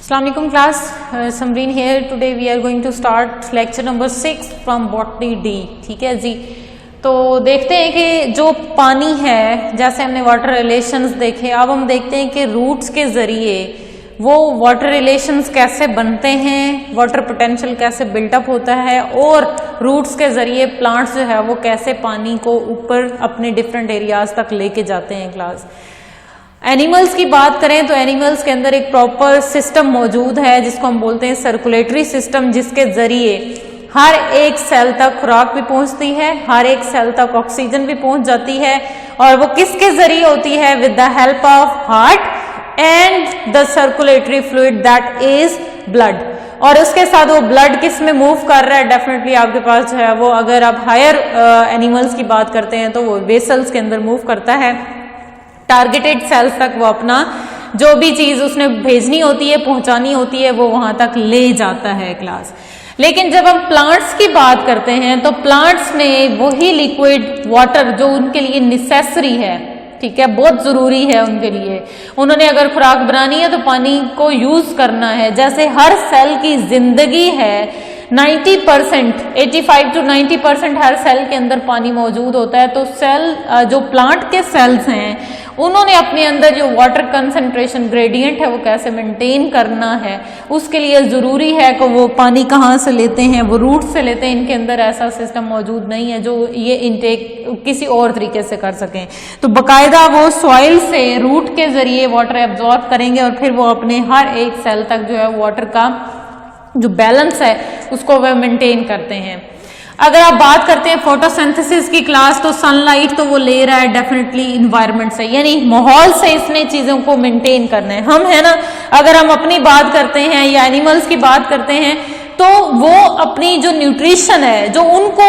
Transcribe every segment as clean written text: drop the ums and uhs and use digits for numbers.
Assalamualaikum class, Samreen here. Today we are going to start lecture number 6 from botany D. ठीक है जी। तो देखते हैं कि जो पानी है, जैसे हमने वाटर रिलेशंस देखे, अब हम देखते हैं कि रूट्स के जरिए वो वाटर रिलेशंस कैसे बनते हैं, वाटर पोटेंशियल कैसे बिल्टअप होता है और रूट्स के जरिए प्लांट्स जो है वो कैसे पानी को ऊपर अपने डिफरेंट एरियाज तक लेके जाते हैं क्लास। एनिमल्स की बात करें तो एनिमल्स के अंदर एक प्रॉपर सिस्टम मौजूद है जिसको हम बोलते हैं सर्कुलेटरी सिस्टम, जिसके जरिए हर एक सेल तक खुराक भी पहुंचती है, हर एक सेल तक ऑक्सीजन भी पहुंच जाती है, और वो किसके जरिए होती है? With the help of heart and the circulatory fluid that is blood. और उसके साथ वो ब्लड किस में मूव कर रहा है? डेफिनेटली आपके पास जो है वो, अगर आप हायर एनिमल्स की बात करते हैं तो वो वेसल्स के अंदर मूव करता है, टारगेटेड सेल्स तक वो अपना जो भी चीज उसने भेजनी होती है, पहुंचानी होती है, वो वहां तक ले जाता है क्लास। लेकिन जब हम प्लांट्स की बात करते हैं तो प्लांट्स में वही लिक्विड वाटर जो उनके लिए नेसेसरी है, ठीक है, बहुत जरूरी है उनके लिए, उन्होंने अगर खुराक बनानी है तो पानी को यूज करना है। जैसे हर सेल की जिंदगी है, 90%, 85 to 90% हर सेल के अंदर पानी मौजूद होता है। तो सेल जो प्लांट के सेल्स हैं उन्होंने अपने अंदर जो वाटर कंसंट्रेशन ग्रेडियंट है वो कैसे मेंटेन करना है, उसके लिए जरूरी है कि वो पानी कहाँ से लेते हैं, वो रूट से लेते हैं। इनके अंदर ऐसा सिस्टम मौजूद नहीं है जो ये इनटेक किसी और तरीके से कर सकें। तो बाकायदा वो सॉइल से रूट के जरिए वाटर एब्जॉर्ब करेंगे और फिर वो अपने हर एक सेल तक जो है वाटर का जो बैलेंस है उसको वह मेंटेन करते हैं। अगर आप बात करते हैं फोटोसिंथेसिस की क्लास, तो सनलाइट तो वो ले रहा है डेफिनेटली इन्वायरमेंट से, यानी माहौल से इसने चीजों को मेंटेन करना है। हम है ना, अगर हम अपनी बात करते हैं या एनिमल्स की बात करते हैं तो वो अपनी जो न्यूट्रिशन है, जो उनको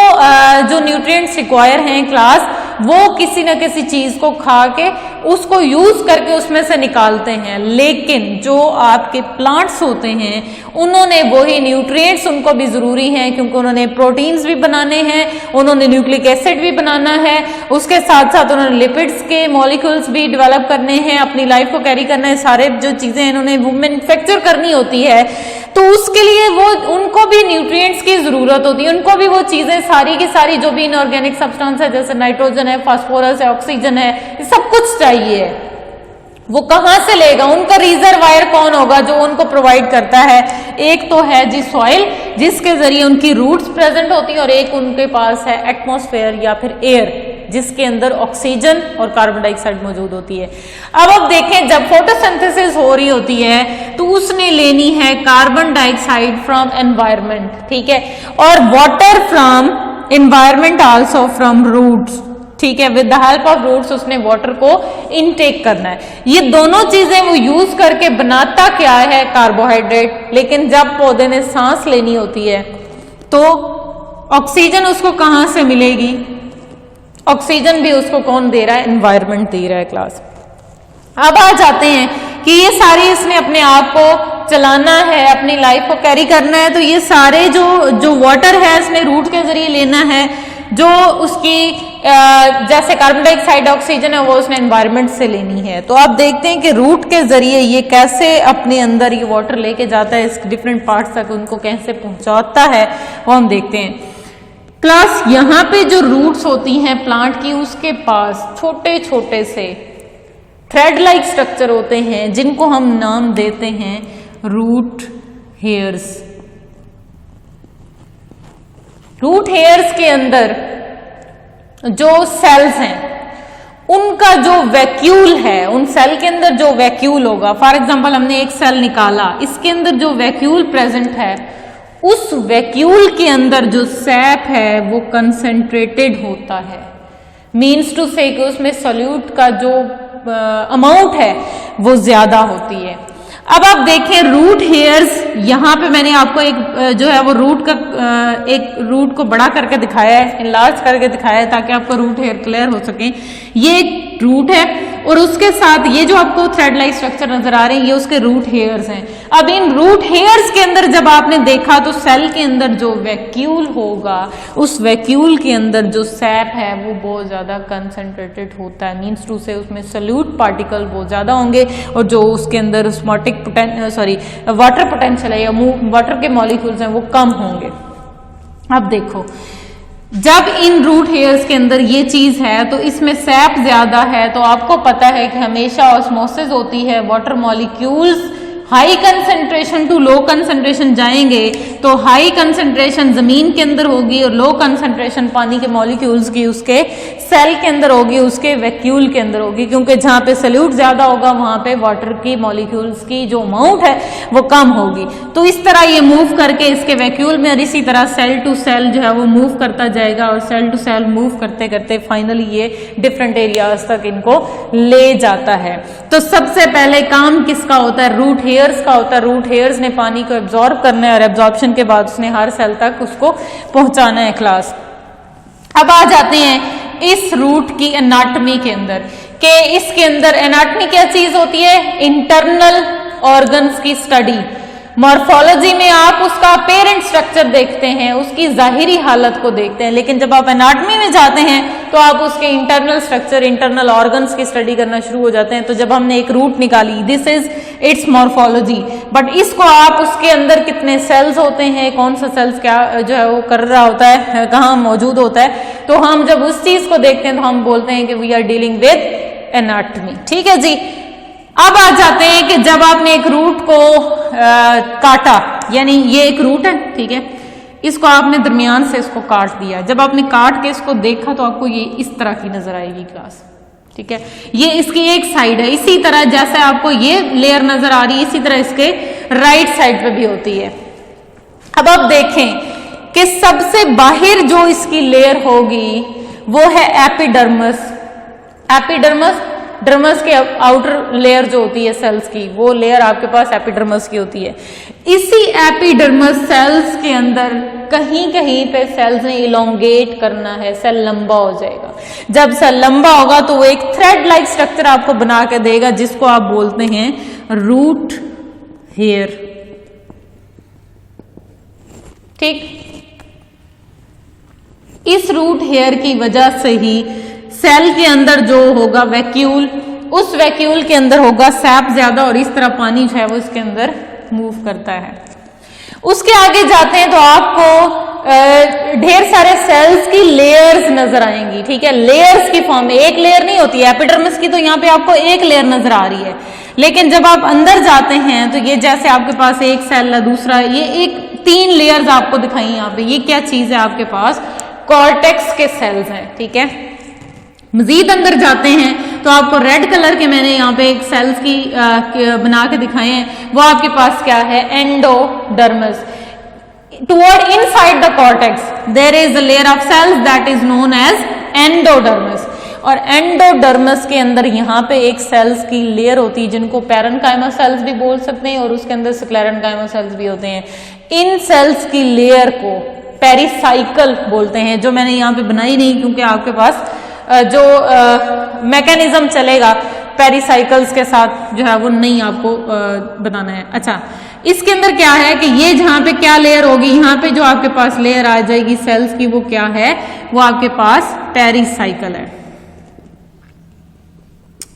जो न्यूट्रिएंट्स रिक्वायर हैं क्लास, वो किसी न किसी चीज को खा के उसको यूज करके उसमें से निकालते हैं। लेकिन जो आपके प्लांट्स होते हैं उन्होंने वही न्यूट्रिएंट्स, उनको भी जरूरी हैं क्योंकि उन्होंने प्रोटीन्स भी बनाने हैं, उन्होंने न्यूक्लिक एसिड भी बनाना है, उसके साथ साथ उन्होंने लिपिड्स के मॉलिक्यूल्स भी डेवलप करने हैं, अपनी लाइफ को कैरी करना है, सारे जो चीजें इन्होंने मैन्युफैक्चर करनी होती है। तो उसके लिए वो उनको भी न्यूट्रिएंट्स की जरूरत होती है, उनको भी वो चीजें सारी की सारी जो भी इनऑर्गेनिक सब्सटेंस है, जैसे नाइट्रोजन है, फास्फोरस है, ऑक्सीजन है, ये सब कुछ चाहिए। वो कहां से लेगा? उनका रिजर्वायर कौन होगा जो उनको प्रोवाइड करता है? एक तो है जी सॉइल, जिसके जरिए उनकी रूट्स प्रेजेंट होती है, और एक उनके पास है एटमॉस्फेयर या फिर एयर, जिसके अंदर ऑक्सीजन और कार्बन डाइऑक्साइड मौजूद होती है। अब आप देखें, जब फोटोसिंथेसिस हो रही होती है तो उसने लेनी है कार्बन डाइऑक्साइड फ्रॉम एनवायरमेंट, ठीक है, और water from environment also from roots, ठीक है। With the help of roots उसने वाटर को इनटेक करना है। ये दोनों चीजें वो यूज करके बनाता क्या है? कार्बोहाइड्रेट। लेकिन जब पौधे ने सांस लेनी होती है तो ऑक्सीजन उसको कहां से मिलेगी? ऑक्सीजन भी उसको कौन दे रहा है? एनवायरमेंट दे रहा है क्लास। अब आ जाते हैं कि ये सारी इसने अपने आप को चलाना है, अपनी लाइफ को कैरी करना है, तो ये सारे जो वाटर है इसने रूट के जरिए लेना है, जो उसकी जैसे कार्बन डाइऑक्साइड, ऑक्सीजन है, वो उसने एनवायरमेंट से लेनी है। तो आप देखते हैं कि रूट के जरिए ये कैसे अपने अंदर ये वाटर लेके जाता है, इस डिफरेंट पार्ट्स तक उनको कैसे पहुंचाता है, वो हम देखते हैं क्लास। यहाँ पे जो रूट्स होती हैं प्लांट की, उसके पास छोटे छोटे से थ्रेड लाइक स्ट्रक्चर होते हैं जिनको हम नाम देते हैं रूट हेयर्स। रूट हेयर्स के अंदर जो सेल्स हैं उनका जो वैक्यूल है, उन सेल के अंदर जो वैक्यूल होगा, फॉर एग्जांपल हमने एक सेल निकाला, इसके अंदर जो वैक्यूल प्रेजेंट है, उस वैक्यूल के अंदर जो सैप है वो कंसेंट्रेटेड होता है। मीन्स टू से कि उसमें सोल्यूट का जो अमाउंट है वो ज्यादा होती है। अब आप देखें रूट हेयर्स, यहाँ पे मैंने आपको एक जो है वो रूट का एक रूट को बड़ा करके दिखाया है, इनलार्ज करके दिखाया है ताकि आपको रूट हेयर क्लियर हो सके। ये एक रूट है और उसके साथ ये जो आपको थ्रेड लाइक स्ट्रक्चर नजर आ रहे हैं ये उसके रूट हेयर्स हैं। अब इन रूट हेयर्स के अंदर जब आपने देखा तो सेल के अंदर जो वैक्यूल होगा उस वैक्यूल के अंदर जो सैप है वो बहुत ज्यादा कंसंट्रेटेड होता है, मींस टू से उसमें सल्यूट पार्टिकल बहुत ज्यादा होंगे और जो उसके अंदर ऑस्मोटिक वाटर पोटेंशियल है या वाटर के मॉलिक्यूल्स हैं वो कम होंगे। अब देखो जब इन रूट हेयर्स के अंदर ये चीज है तो इसमें सैप ज्यादा है तो आपको पता है कि हमेशा ऑस्मोसिस होती है, water molecules high concentration to low concentration जाएंगे तो हाई कंसंट्रेशन जमीन के अंदर होगी और लो कंसंट्रेशन पानी के मॉलिक्यूल्स की उसके सेल के अंदर होगी, उसके वैक्यूल के अंदर होगी, क्योंकि जहां पे सल्यूट ज्यादा होगा वहां पे वाटर की मॉलिक्यूल्स की जो अमाउंट है वो कम होगी। तो इस तरह ये मूव करके इसके वैक्यूल में और इसी तरह सेल टू सेल जो है वो मूव करता जाएगा और सेल टू सेल मूव करते करते फाइनली ये डिफरेंट एरियाज तक इनको ले जाता है। तो सबसे पहले काम किसका होता है? रूट हेयर्स का होता है। रूट हेयर्स ने पानी को एब्जॉर्ब करना है और एब्जॉर्प्शन के बाद उसने हर सेल तक उसको पहुंचाना है क्लास। अब आ जाते हैं इस रूट की एनाटॉमी के अंदर कि इसके अंदर एनाटॉमी क्या चीज होती है? इंटरनल ऑर्गन्स की स्टडी। मॉर्फोलॉजी में आप उसका पेरेंट स्ट्रक्चर देखते हैं, उसकी जाहिरी हालत को देखते हैं, लेकिन जब आप एनाटॉमी में जाते हैं तो आप उसके इंटरनल स्ट्रक्चर, इंटरनल ऑर्गन्स की स्टडी करना शुरू हो जाते हैं। तो जब हमने एक रूट निकाली, this is it's morphology, but इसको आप उसके अंदर कितने सेल्स होते हैं, कौन सा सेल्स क्या जो है वो कर रहा होता है, कहाँ मौजूद होता है, तो हम जब उस चीज को देखते हैं तो हम बोलते हैं कि we are dealing with anatomy. ठीक है जी। अब आ जाते हैं कि जब आपने एक रूट को काटा, यानी ये एक रूट है, ठीक है, इसको आपने दरमियान से इसको काट दिया। जब आपने काट के इसको देखा तो आपको ये इस तरह की नजर आएगी क्लास। ठीक है, ये इसकी एक साइड है। इसी तरह जैसे आपको ये लेयर नजर आ रही है इसी तरह इसके राइट साइड पे भी होती है। अब आप देखें कि सबसे बाहर जो इसकी लेयर होगी वो है एपिडर्मस। एपिडर्मस, डर्मस के आउटर लेयर जो होती है सेल्स की, वो लेयर आपके पास एपिडर्मस की होती है। इसी एपिडर्मस सेल्स के अंदर कहीं कहीं पे सेल्स ने इलोंगेट करना है, सेल लंबा हो जाएगा। जब सेल लंबा होगा तो वो एक थ्रेड लाइक स्ट्रक्चर आपको बना के देगा जिसको आप बोलते हैं रूट हेयर। ठीक, इस रूट हेयर की वजह से ही सेल के अंदर जो होगा वैक्यूल, उस वैक्यूल के अंदर होगा सैप ज्यादा और इस तरह पानी जो है वो इसके अंदर मूव करता है। उसके आगे जाते हैं तो आपको ढेर सारे सेल्स की लेयर्स नजर आएंगी। ठीक है, लेयर्स की फॉर्म में, एक लेयर नहीं होती है एपिडर्मिस की, तो यहाँ पे आपको एक लेयर नजर आ रही है। लेकिन जब आप अंदर जाते हैं तो ये जैसे आपके पास एक सेल है, दूसरा, ये एक 3 लेयर्स आपको दिखाई यहाँ पे। ये क्या चीज है? आपके पास कॉर्टेक्स के सेल्स हैं। ठीक है, मजीद अंदर जाते हैं तो आपको रेड कलर के मैंने यहाँ पे एक सेल्स की बना के दिखाए हैं, वो आपके पास क्या है? Endodermis. Toward inside the cortex there is a layer of cells that is known as endodermis. और एंडोडर्मस के अंदर यहाँ पे एक सेल्स की लेयर होती है जिनको पैरेन्काइमा सेल्स भी बोल सकते हैं और उसके अंदर स्क्लेरेन्काइमा सेल्स भी होते हैं। इन सेल्स की लेयर को पेरिसाइकल बोलते हैं, जो मैंने यहाँ पे बनाई नहीं क्योंकि आपके पास जो मैकेनिज्म चलेगा पेरिसाइकल्स के साथ जो है वो नहीं आपको बनाना है। अच्छा, इसके अंदर क्या है कि ये जहां पे क्या लेयर होगी, यहाँ पे जो आपके पास लेयर आ जाएगी सेल्स की, वो क्या है? वो आपके पास पेरिसाइकल है।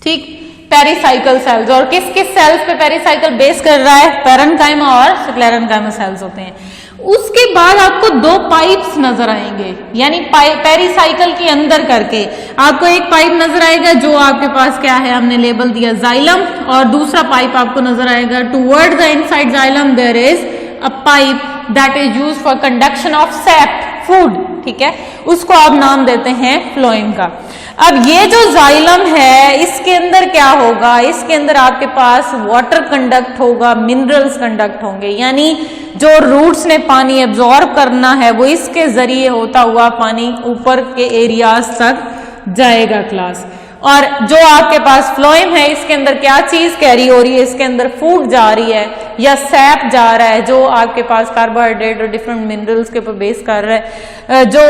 ठीक, पेरिसाइकल सेल्स। और किस किस सेल्स पे पेरिसाइकल बेस कर रहा है? पैरेन्काइमा और स्क्लेरेन्काइमा सेल्स होते हैं। उसके बाद आपको 2 पाइप्स नजर आएंगे, यानी पेरिसाइकल के अंदर करके आपको एक पाइप नजर आएगा जो आपके पास क्या है, हमने लेबल दिया जाइलम, और दूसरा पाइप आपको नजर आएगा toward the inside xylem there is a pipe that is used for conduction of sap, food. ठीक है, उसको आप नाम देते हैं फ्लोएम का। अब ये जो जाइलम है इसके अंदर क्या होगा? इसके अंदर आपके पास वाटर कंडक्ट होगा, मिनरल्स कंडक्ट होंगे, यानी जो रूट्स ने पानी एब्जॉर्ब करना है वो इसके जरिए होता हुआ पानी ऊपर के एरियाज तक जाएगा क्लास। और जो आपके पास फ्लोएम है इसके अंदर क्या चीज कैरी हो रही है? इसके अंदर फूड जा रही है, या सैप जा रहा है जो आपके पास कार्बोहाइड्रेट और डिफरेंट मिनरल्स के ऊपर बेस कर रहा है, जो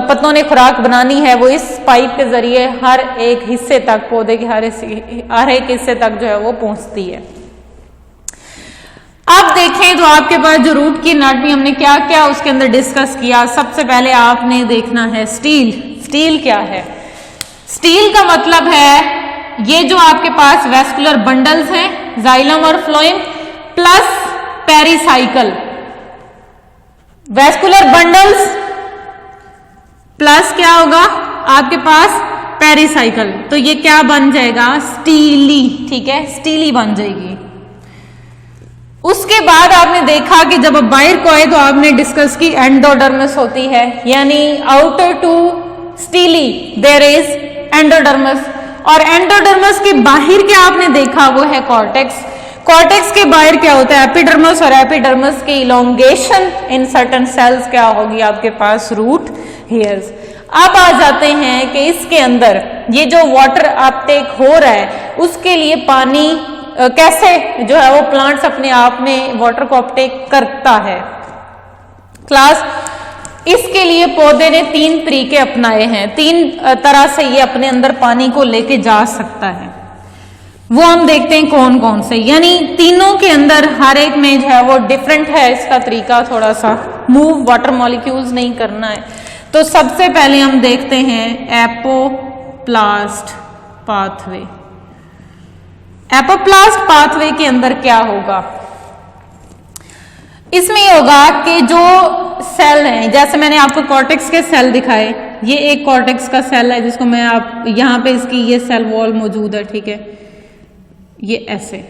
पत्तों ने खुराक बनानी है वो इस पाइप के जरिए हर एक हिस्से तक, पौधे के हर एक हिस्से तक जो है वो पहुंचती है। अब देखें तो आपके पास जो रूट की एनाटॉमी हमने क्या क्या उसके अंदर डिस्कस किया। सबसे पहले आपने देखना है स्टील। स्टील क्या है? स्टील का मतलब है ये जो आपके पास वेस्कुलर बंडल्स हैं, जाइलम और phloem plus pericycle, vascular bundles plus क्या होगा आपके पास पेरिसाइकल, तो ये क्या बन जाएगा? स्टीली। ठीक है, स्टीली बन जाएगी। उसके बाद आपने देखा कि जब बाहर को आए तो आपने डिस्कस की एंडोडर्मिस होती है, यानी outer to stele there is endodermis, और एंडोडर्मिस के बाहर क्या आपने देखा वो है कॉर्टेक्स। कॉर्टेक्स के बाहर क्या होता है? एपिडर्मिस, और एपिडर्मिस की इलोंगेशन इन सर्टेन सेल्स क्या होगी आपके पास? Root hairs. अब आ जाते हैं कि इसके अंदर ये जो वाटर अपटेक हो रहा है उसके लिए पानी कैसे जो है वो प्लांट्स अपने आप में वाटर को अपटेक करता है। क्लास, इसके लिए पौधे ने 3 तरीके अपनाए हैं, 3 तरह से ये अपने अंदर पानी को लेके जा सकता है। वो हम देखते हैं कौन कौन से, यानी तीनों के अंदर हर एक में जो है वो डिफरेंट है इसका तरीका, थोड़ा सा मूव वाटर मॉलिक्यूल्स नहीं करना है। तो सबसे पहले हम देखते हैं एपोप्लास्ट पाथवे। एपोप्लास्ट पाथवे के अंदर क्या होगा? इसमें होगा कि जो सेल हैं, जैसे मैंने आपको कॉर्टेक्स के सेल दिखाए, ये एक कॉर्टेक्स का सेल है जिसको मैं आप यहां पे इसकी ये सेल वॉल मौजूद है, ठीक है, ये ऐसे,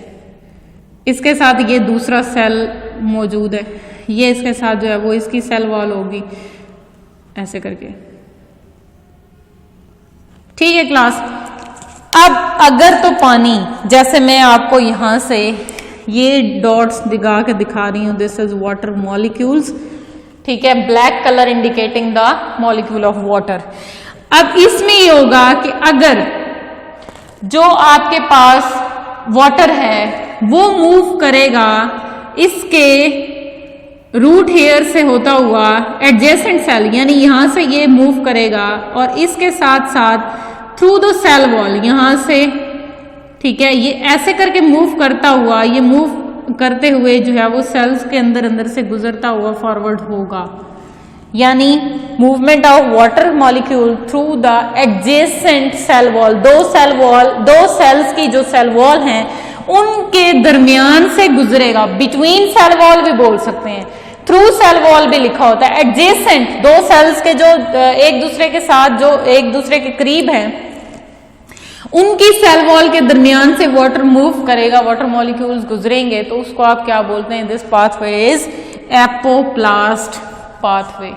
इसके साथ ये दूसरा सेल मौजूद है, ये इसके साथ जो है वो इसकी सेल वॉल होगी ऐसे करके। ठीक है क्लास। अब अगर तो पानी, जैसे मैं आपको यहां से ये डॉट्स दिखा के दिखा रही हूं, दिस इज वाटर मॉलिक्यूल्स, ठीक है, black colour indicating the molecule of water. अब इसमें ये होगा कि अगर जो आपके पास वाटर है वो मूव करेगा इसके रूट हेयर से होता हुआ एडजेसेंट सेल, यानी यहां से ये मूव करेगा और इसके साथ साथ थ्रू द सेल वॉल यहां से, ठीक है, ये ऐसे करके मूव करता हुआ, ये मूव करते हुए जो है वो सेल्स के अंदर अंदर से गुजरता हुआ फॉरवर्ड होगा, यानी movement of water molecule through the adjacent cell wall. दो सेल्स की जो सेल वॉल हैं उनके दरमियान से गुजरेगा, बिटवीन सेल वॉल भी बोल सकते हैं, थ्रू सेल वॉल भी लिखा होता है। एडजेसेंट, दो सेल्स के जो एक दूसरे के साथ जो एक दूसरे के करीब हैं उनकी सेल वॉल के दरमियान से वाटर मूव करेगा, वाटर मॉलिक्यूल्स गुजरेंगे, तो उसको आप क्या बोलते हैं? This pathway is apoplast pathway.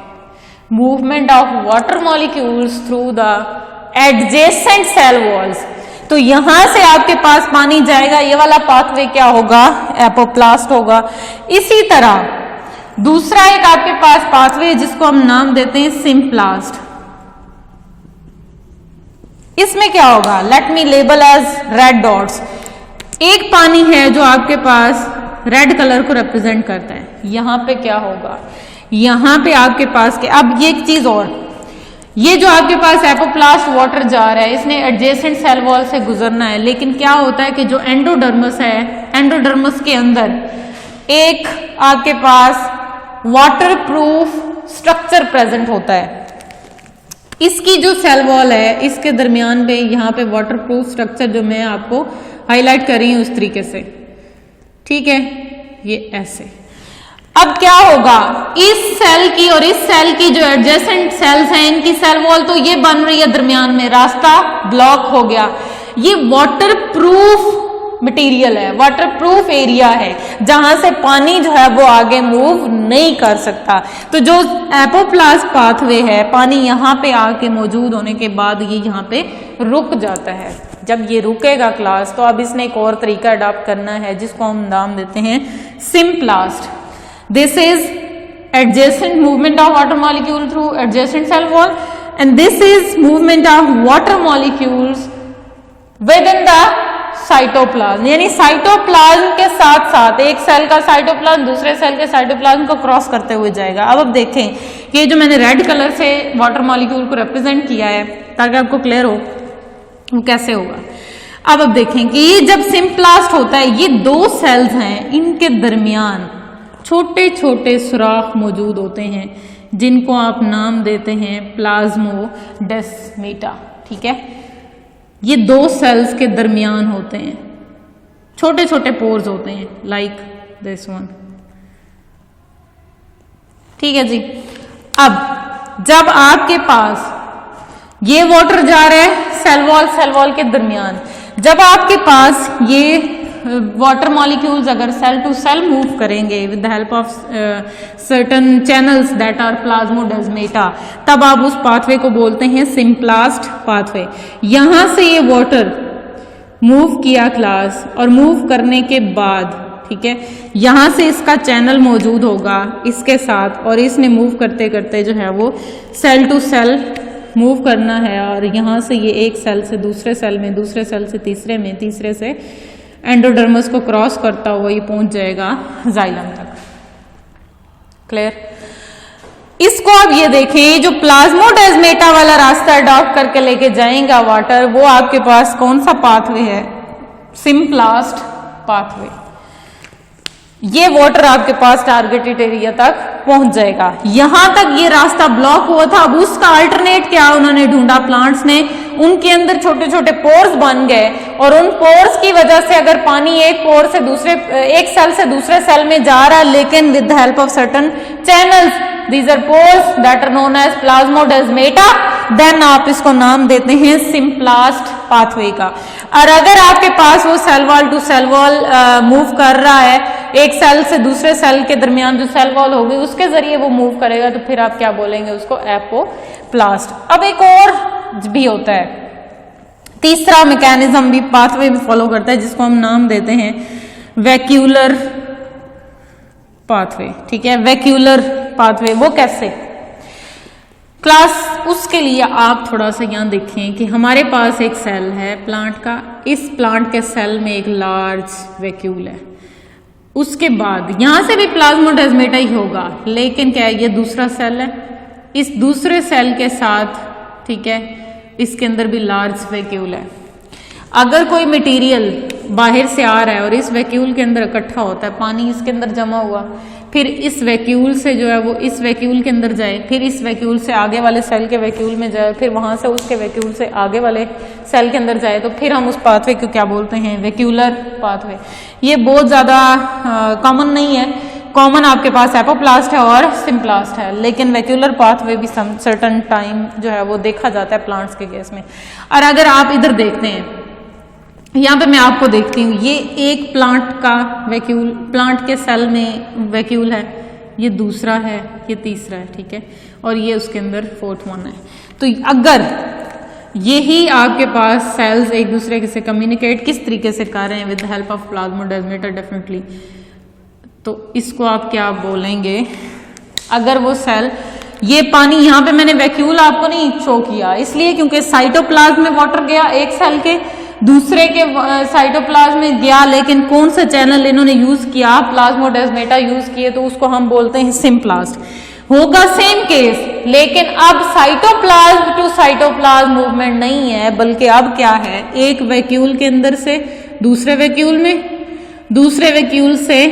Movement of water molecules through the adjacent cell walls. तो यहां से आपके पास पानी जाएगा, ये वाला पाथवे क्या होगा? एपोप्लास्ट होगा। इसी तरह दूसरा एक आपके पास पाथवे जिसको हम नाम देते हैं सिम्प्लास्ट। इसमें क्या होगा? Let me label as red dots. एक पानी है जो आपके पास रेड कलर को रिप्रेजेंट करता है। यहां पे क्या होगा? यहां पे आपके पास के, अब ये एक चीज और, ये जो आपके पास एपोप्लास्ट वाटर जा रहा है इसने एडजेसेंट सेल वॉल से गुजरना है, लेकिन क्या होता है कि जो एंडोडर्मिस है, एंडोडर्मिस के अंदर एक आपके पास वाटर प्रूफ स्ट्रक्चर प्रेजेंट होता है। इसकी जो सेल वॉल है इसके दरमियान पे यहाँ पे वाटर प्रूफ स्ट्रक्चर जो मैं आपको हाईलाइट कर रही हूं उस तरीके से, ठीक है, ये ऐसे। अब क्या होगा? इस सेल की और इस सेल की जो एडजेसेंट सेल्स हैं इनकी सेल वॉल तो ये बन रही है दरमियान में, रास्ता ब्लॉक हो गया। ये वाटर प्रूफ मटेरियल है, वाटर प्रूफ एरिया है जहां से पानी जो है वो आगे मूव नहीं कर सकता। तो जो एपोप्लास्ट पाथवे है, पानी यहाँ पे आके मौजूद होने के बाद ये यहाँ पे रुक जाता है। जब ये रुकेगा क्लास, तो अब इसने एक और तरीका अडॉप्ट करना है जिसको हम नाम देते हैं symplast. This is adjacent movement of water molecule through adjacent cell wall and this is movement of water molecules within the cytoplasm, यानी साइटोप्लाज्म के साथ साथ एक सेल का साइटोप्लाज्म दूसरे सेल के साइटोप्लाज्म को क्रॉस करते हुए जाएगा। अब देखें कि ये जो मैंने रेड कलर से वाटर मॉलिक्यूल को रिप्रेजेंट किया है ताकि आपको क्लियर हो वो कैसे होगा। अब देखें कि ये जब सिम्प्लास्ट होता है, ये दो सेल्स हैं, इनके दरमियान छोटे छोटे सुराख मौजूद होते हैं जिनको आप नाम देते हैं प्लाज्मोडेस्मेटा। ठीक है, ये दो सेल्स के दरमियान होते हैं, छोटे छोटे पोर्स होते हैं लाइक दिस वन। ठीक है जी। अब जब आपके पास ये वाटर जा रहा है सेल वॉल के दरमियान, जब आपके पास ये वाटर मॉलिक्यूल्स अगर सेल टू सेल मूव करेंगे with the help of certain channels that are plasmodesmata, तब आप उस पाथवे को बोलते हैं सिम्प्लास्ट पाथवे। यहां से ये वाटर मूव किया क्लास, और मूव करने के बाद, ठीक है, यहां से इसका चैनल मौजूद होगा इसके साथ, और इसने मूव करते करते जो है वो सेल टू सेल मूव करना है, और यहां से ये एक सेल से दूसरे सेल में, दूसरे सेल से तीसरे में, तीसरे से एंडोडर्मस को क्रॉस करता हुआ ये पहुंच जाएगा जाइलम तक। क्लियर? इसको आप ये देखें, जो प्लाज्मोडेस्मेटा वाला रास्ता अडॉप्ट करके लेके जाएगा वाटर, वो आपके पास कौन सा पाथवे है? Symplast pathway. ये वाटर आपके पास टारगेटेड एरिया तक पहुंच जाएगा। यहां तक ये रास्ता ब्लॉक हुआ था, अब उसका अल्टरनेट क्या उन्होंने ढूंढा प्लांट्स ने, उनके अंदर छोटे छोटे पोर्स बन गए, और उन पोर्स की वजह से अगर पानी एक पोर से दूसरे, एक सेल से दूसरे सेल में जा रहा है, लेकिन with the help of certain channels, these are pores that are known as plasmodesmata, then आप इसको नाम देते हैं सिम्प्लास्ट पाथवे का। और अगर आपके पास वो cell wall to cell wall move कर रहा है, एक सेल से दूसरे सेल के दरमियान जो सेल वॉल होगी उसके जरिए वो मूव करेगा, तो फिर आप क्या बोलेंगे उसको? एपोप्लास्ट। अब एक और भी होता है, तीसरा मैकेनिज्म भी पाथवे भी फॉलो करता है, जिसको हम नाम देते हैं वैक्यूलर पाथवे। ठीक है, वैक्यूलर पाथवे वो कैसे? क्लास उसके लिए आप थोड़ा सा यहाँ देखें कि हमारे पास एक सेल है प्लांट का, इस प्लांट के सेल में एक लार्ज वैक्यूल है, उसके बाद यहां से भी प्लाज्मोडेस्मेटा ही होगा, लेकिन क्या है, ये दूसरा सेल है, इस दूसरे सेल के साथ, ठीक है, इसके अंदर भी लार्ज वैक्यूल है। अगर कोई मटेरियल बाहर से आ रहा है और इस वैक्यूल के अंदर इकट्ठा होता है, पानी इसके अंदर जमा हुआ, फिर इस वैक्यूल से जो है वो इस वैक्यूल के अंदर जाए, फिर इस वैक्यूल से आगे वाले सेल के वैक्यूल में जाए, फिर वहां से उसके वैक्यूल से आगे वाले सेल के अंदर जाए, तो फिर हम उस पाथवे को क्या बोलते हैं? Vacuolar pathway. ये बहुत ज्यादा कॉमन नहीं है, कॉमन आपके पास एपोप्लास्ट है और सिम्प्लास्ट है, लेकिन वैक्यूलर पाथवे भी सर्टन टाइम जो है वो देखा जाता है प्लांट्स के केस में। और अगर आप इधर देखते हैं, यहाँ पे मैं आपको देखती हूँ, ये एक प्लांट का वैक्यूल, प्लांट के सेल में वैक्यूल है, ये दूसरा है, ये तीसरा है, ठीक है, और ये उसके अंदर फोर्थ वन है। तो अगर यही आपके पास सेल्स एक दूसरे से कम्युनिकेट किस तरीके से कर रहे हैं with the help of plasmodesmata definitely, तो इसको आप क्या बोलेंगे? अगर वो सेल, ये पानी यहाँ पे मैंने वैक्यूल आपको नहीं शो किया इसलिए क्योंकि साइटोप्लाज्म में वाटर गया एक सेल के, दूसरे के साइटोप्लाज्म में गया, लेकिन कौन सा चैनल इन्होंने यूज किया? प्लाज्मोडेस्मेटा यूज किए, तो उसको हम बोलते हैं सिम्प्लास्ट। होगा सेम केस, लेकिन अब साइटोप्लाज्म टू साइटोप्लाज्म मूवमेंट नहीं है, बल्कि अब क्या है, एक वैक्यूल के अंदर से दूसरे वैक्यूल में, दूसरे वैक्यूल से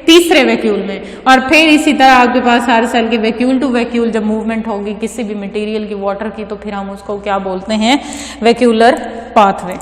तीसरे वैक्यूल में, और फिर इसी तरह आपके पास हर सेल के वैक्यूल टू वैक्यूल जब मूवमेंट होगी किसी भी मटेरियल की, वाटर की, तो फिर हम उसको क्या बोलते हैं? Vacuolar pathway.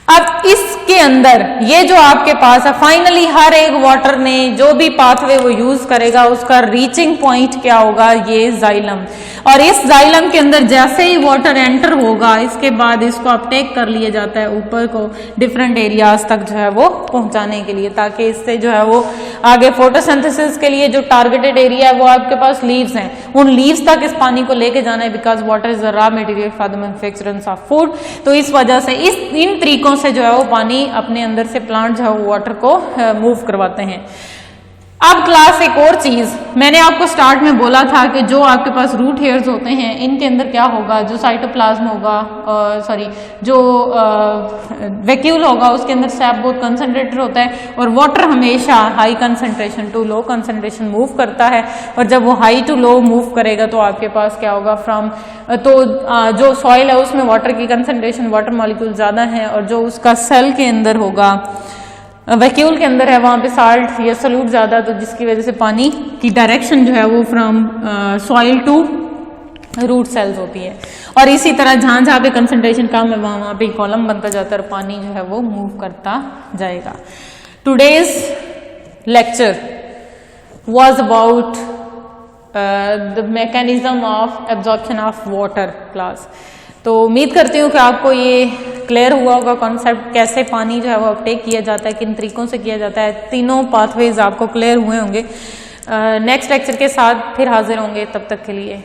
अब इसके अंदर ये जो आपके पास है, फाइनली हर एक वाटर ने जो भी पाथवे वो यूज करेगा उसका रीचिंग पॉइंट क्या होगा? ये जाइलम। और इस जाइलम के अंदर जैसे ही वाटर एंटर होगा, इसके बाद इसको अपटेक कर लिया जाता है ऊपर को डिफरेंट एरियाज तक जो है वो पहुंचाने के लिए, ताकि इससे जो है वो आगे फोटोसिंथेसिस के लिए जो टारगेटेड एरिया है वो आपके पास लीव्स हैं, उन लीव्स तक इस पानी को लेके जाना है, because water is the raw material for the manufacturing of food. तो इस वजह से इन तरीकों से जो है वो पानी अपने अंदर से प्लांट जो है वो वाटर को मूव करवाते हैं। अब क्लास एक और चीज मैंने आपको स्टार्ट में बोला था कि जो आपके पास रूट हेयर्स होते हैं इनके अंदर क्या होगा, जो साइटोप्लाज्म होगा सॉरी जो वैक्यूल होगा उसके अंदर सैप बहुत कंसंट्रेटेड होता है और वाटर हमेशा high concentration to low concentration move करता है और जब वो हाई टू लो मूव करेगा तो आपके पास क्या होगा जो सॉइल है उसमें वाटर की कंसंट्रेशन वाटर मॉलिक्यूल ज्यादा है और जो उसका सेल के अंदर होगा वैक्यूल के अंदर है वहां पे साल्ट या सॉल्यूट ज्यादा, तो जिसकी वजह से पानी की डायरेक्शन जो है वो from soil to root cells होती है और इसी तरह जहां जहां पे कंसंट्रेशन कम है वहां पे कॉलम बनता जाता है और पानी जो है वो मूव करता जाएगा। Today's lecture was about the mechanism of absorption of water class. तो उम्मीद करती हूँ कि आपको ये क्लियर हुआ होगा कॉन्सेप्ट, कैसे पानी जो है वो अपटेक किया जाता है, किन तरीकों से किया जाता है, तीनों पाथवेज आपको क्लियर हुए होंगे। नेक्स्ट लेक्चर के साथ फिर हाजिर होंगे, तब तक के लिए